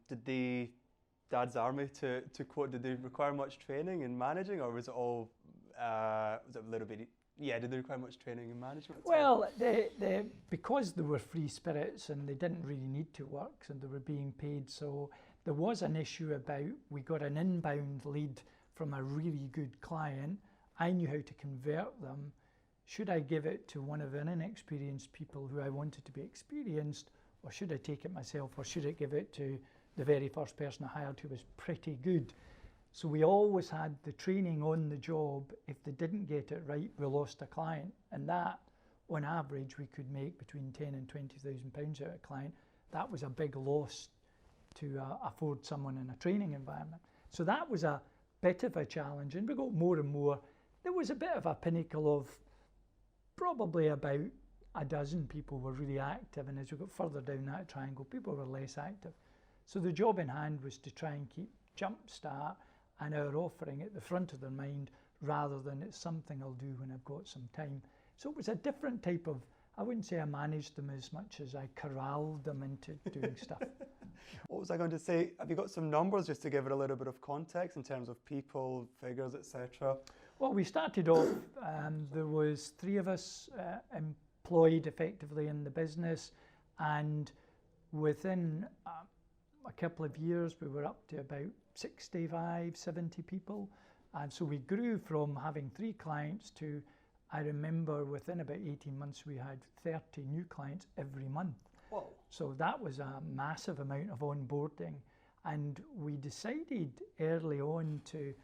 Did the Dad's Army, to quote, did they require much training in managing, or was it all, was it a little bit, yeah, did they require much training in management? Well, because they were free spirits and they didn't really need to work and they were being paid, so there was an issue about, we got an inbound lead from a really good client. I knew how to convert them. Should I give it to one of the inexperienced people who I wanted to be experienced, or should I take it myself, or should I give it to the very first person I hired who was pretty good? So we always had the training on the job. If they didn't get it right, we lost a client. And that, on average, we could make between 10 and 20,000 pounds out of a client. That was a big loss to afford someone in a training environment. So that was a bit of a challenge, and we got more and more. There was a bit of a pinnacle of probably about a dozen people were really active, and as we got further down that triangle, people were less active. So the job in hand was to try and keep Jumpstart and our offering at the front of their mind, rather than it's something I'll do when I've got some time. So it was a different type of, I wouldn't say I managed them as much as I corralled them into doing stuff. What was I going to say? Have you got some numbers just to give it a little bit of context in terms of people, figures, etc.? Well, we started off, there was 3 of us employed effectively in the business, and within a couple of years we were up to about 65, 70 people. And so we grew from having 3 clients to, I remember within about 18 months we had 30 new clients every month. Whoa. So that was a massive amount of onboarding, and we decided early on to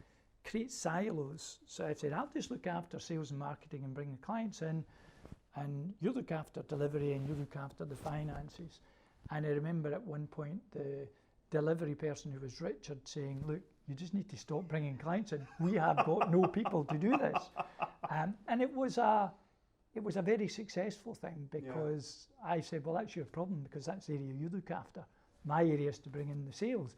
create silos. So I said, I'll just look after sales and marketing and bring the clients in, and you look after delivery and you look after the finances. And I remember at one point the delivery person, who was Richard, saying, look, you just need to stop bringing clients in. We have got no people to do this. And it was a very successful thing, because I said, well, that's your problem, because that's the area you look after. My area is to bring in the sales.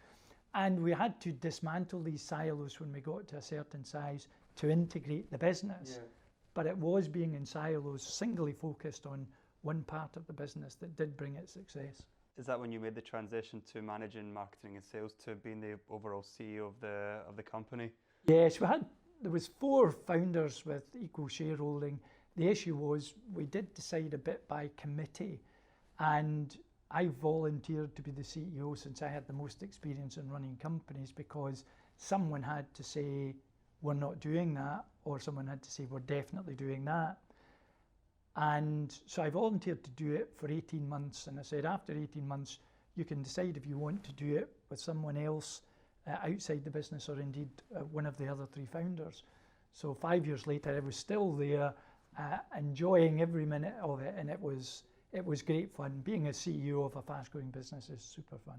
And we had to dismantle these silos when we got to a certain size to integrate the business. Yeah. But it was being in silos, singly focused on one part of the business, that did bring it success. Is that when you made the transition to managing marketing and sales to being the overall CEO of the company? Yes, there was 4 founders with equal shareholding. The issue was we did decide a bit by committee, and I volunteered to be the CEO since I had the most experience in running companies, because someone had to say we're not doing that, or someone had to say we're definitely doing that. And so I volunteered to do it for 18 months, and I said after 18 months you can decide if you want to do it with someone else outside the business, or indeed one of the other 3 founders. So 5 years later I was still there, enjoying every minute of it, and it was great fun. Being a CEO of a fast growing business is super fun.